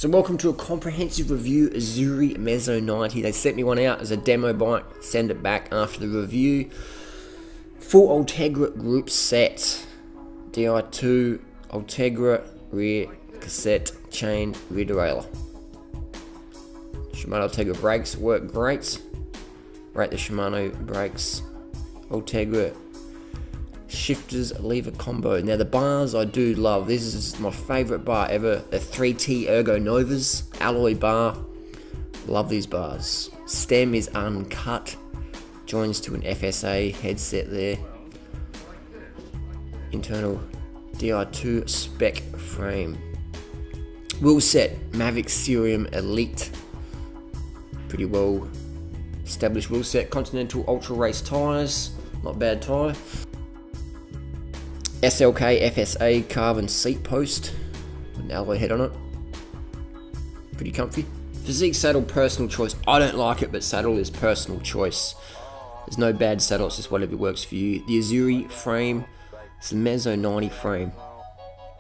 So welcome to a comprehensive review of Azzurri Mezzo 90. They sent me one out as a demo bike, send it back after the review. Full Ultegra group set. Di2, Ultegra, rear, cassette, chain, rear derailleur. Shimano Ultegra brakes work great. Rate the Shimano brakes. Ultegra shifters lever combo. Now the bars I do love. This is my favourite bar ever. The 3T Ergo Novas alloy bar. Love these bars. Stem is uncut. Joins to an FSA headset there. Internal Di2 spec frame. Wheel set Mavic Cerium Elite. Pretty well established wheel set. Continental Ultra Race tyres. Not bad tyre. SLK FSA carbon seat post with an alloy head on it. Pretty comfy. Physique saddle personal choice. I don't like it, but saddle is personal choice. There's no bad saddle, it's just whatever works for you. The Azzurri frame, it's the Mezzo 90 frame.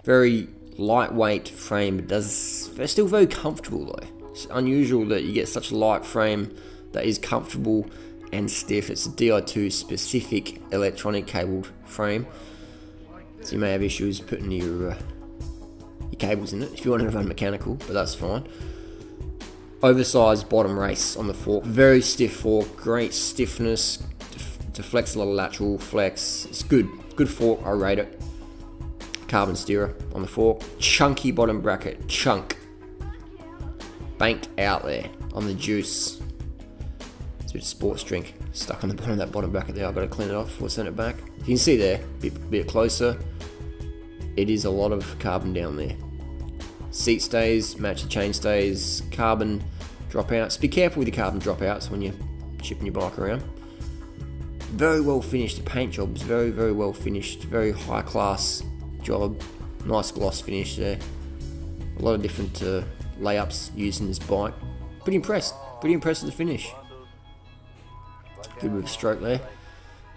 Very lightweight frame, but it's still very comfortable though. It's unusual that you get such a light frame that is comfortable and stiff. It's a Di2 specific electronic cabled frame. So you may have issues putting your cables in it if you want to run mechanical, but that's fine. Oversized bottom race on the fork. Very stiff fork, great stiffness, deflects a lot of lateral flex. It's good fork, I rate it. Carbon steerer on the fork. Chunky bottom bracket, chunk. Banked out there on the juice. It's a bit of sports drink stuck on the bottom of that bottom bracket there. I've got to clean it off before I send it back. You can see there, bit closer. It is a lot of carbon down there. Seat stays, match the chain stays, carbon dropouts. Be careful with your carbon dropouts when you're chipping your bike around. Very well finished. The paint job is very well finished. Very high class job. Nice gloss finish there. A lot of different layups used in this bike. Pretty impressed with the finish. Good with the stroke there.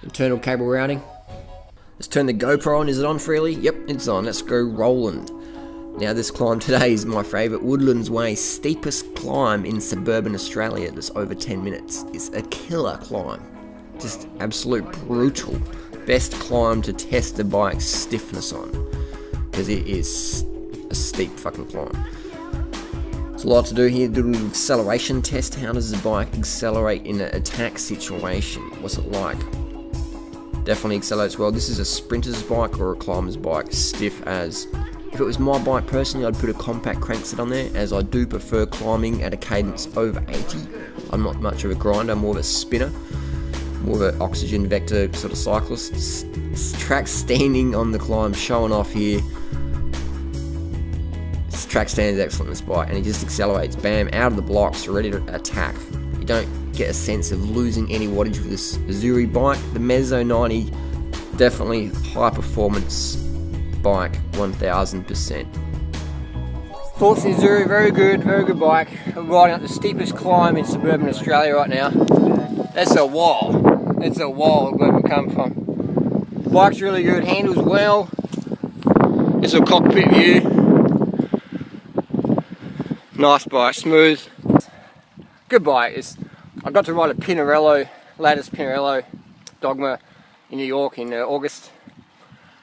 Internal cable routing. Let's turn the GoPro on. Is it on freely? Yep, it's on. Let's go rolling. Now this climb today is my favourite. Woodlands Way, steepest climb in suburban Australia that's over 10 minutes. It's a killer climb. Just absolute brutal. Best climb to test the bike's stiffness on. Because it is a steep fucking climb. There's a lot to do here. Do a little acceleration test. How does the bike accelerate in an attack situation? What's it like? Definitely accelerates well. This is a sprinter's bike or a climber's bike, stiff as. If it was my bike personally, I'd put a compact crankset on there, as I do prefer climbing at a cadence over 80. I'm not much of a grinder, I'm more of a spinner, more of an oxygen vector sort of cyclist. Track standing on the climb, showing off here. This track stand is excellent on this bike, and it just accelerates, bam, out of the blocks, ready to attack. You don't get a sense of losing any wattage with this Azzurri bike. The Mezzo 90, definitely high performance bike, 1000%. Thoughts on Azzurri, very good bike. I'm riding up the steepest climb in suburban Australia right now. That's a wall where we come from. Bike's really good, handles well. It's a cockpit view. Nice bike, smooth. Good bike. I got to ride a Pinarello, latest Pinarello Dogma in New York in August.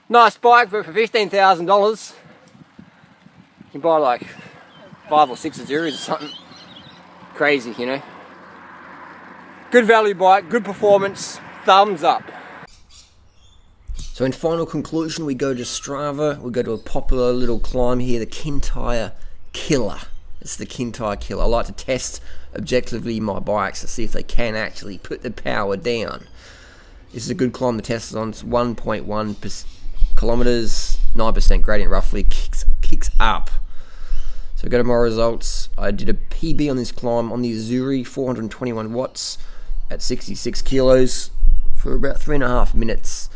Nice bike, but for $15,000, you can buy like 5 or 6 Azzurris or something. Crazy, you know. Good value bike, good performance, thumbs up. So in final conclusion, we go to Strava. We go to a popular little climb here, the Kintyre Killer. It's the Kintyre Killer. I like to test objectively my bikes to see if they can actually put the power down. This is a good climb to test on. It's 1.1 kilometers, 9% gradient roughly, kicks up. So go to my results. I did a PB on this climb on the Azzurri, 421 watts at 66 kilos for about 3.5 minutes.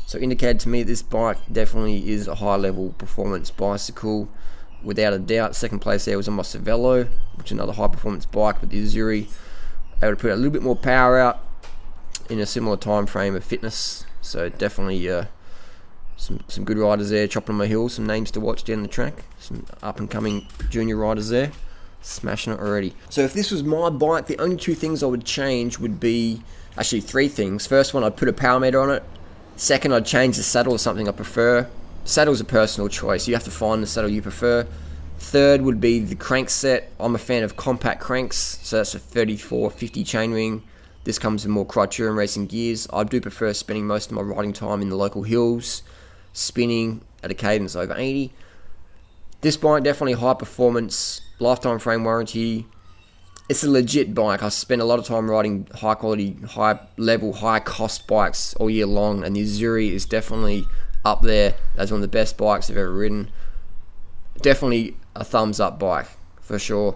So indicated to me this bike definitely is a high level performance bicycle. Without a doubt. Second place there was on my Cervelo, which is another high performance bike, but the Azzurri able to put a little bit more power out in a similar time frame of fitness. So definitely Some good riders there, chopping on my heels, some names to watch down the track, some up and coming junior riders there, smashing it already. So if this was my bike, the only 2 things I would change would be, actually 3 things. First one, I'd put a power meter on it. Second, I'd change the saddle to something I prefer. Saddle's a personal choice, you have to find the saddle you prefer. Third would be the crank set. I'm a fan of compact cranks, so that's a 3450 chainring. This comes with more criteria and racing gears. I do prefer spending most of my riding time in the local hills, spinning at a cadence over 80. This bike, definitely high performance, lifetime frame warranty. It's a legit bike. I spend a lot of time riding high quality, high level, high cost bikes all year long, and the Azzurri is definitely up there as one of the best bikes I've ever ridden. Definitely a thumbs up bike, for sure.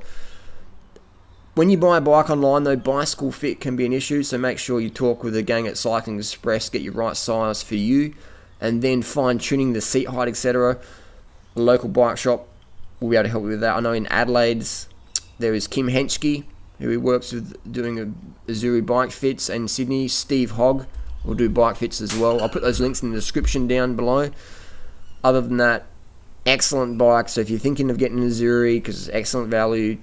When you buy a bike online though, bicycle fit can be an issue, so make sure you talk with the gang at Cycling Express, get your right size for you, and then fine tuning the seat height, etc. The local bike shop will be able to help you with that. I know in Adelaide's there is Kim Henschke, who works with doing Azzurri bike fits, and Sydney, Steve Hogg will do bike fits as well. I'll put those links in the description down below. Other than that, excellent bike. So if you're thinking of getting an Azzurri because it's excellent value,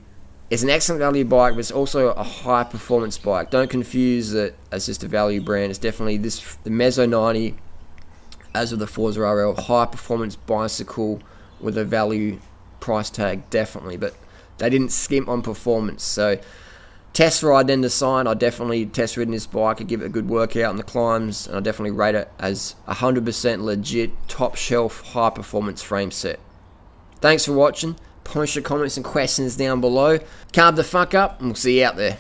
it's an excellent value bike, but it's also a high performance bike. Don't confuse it as just a value brand. It's definitely the Mezzo 90, as with the Forza RL, high performance bicycle with a value price tag, definitely. But they didn't skimp on performance. So test ride, then decide. I definitely test ridden this bike. I give it a good workout on the climbs, and I definitely rate it as 100% legit, top shelf, high performance frame set. Thanks for watching. Post your comments and questions down below. Carb the fuck up, and we'll see you out there.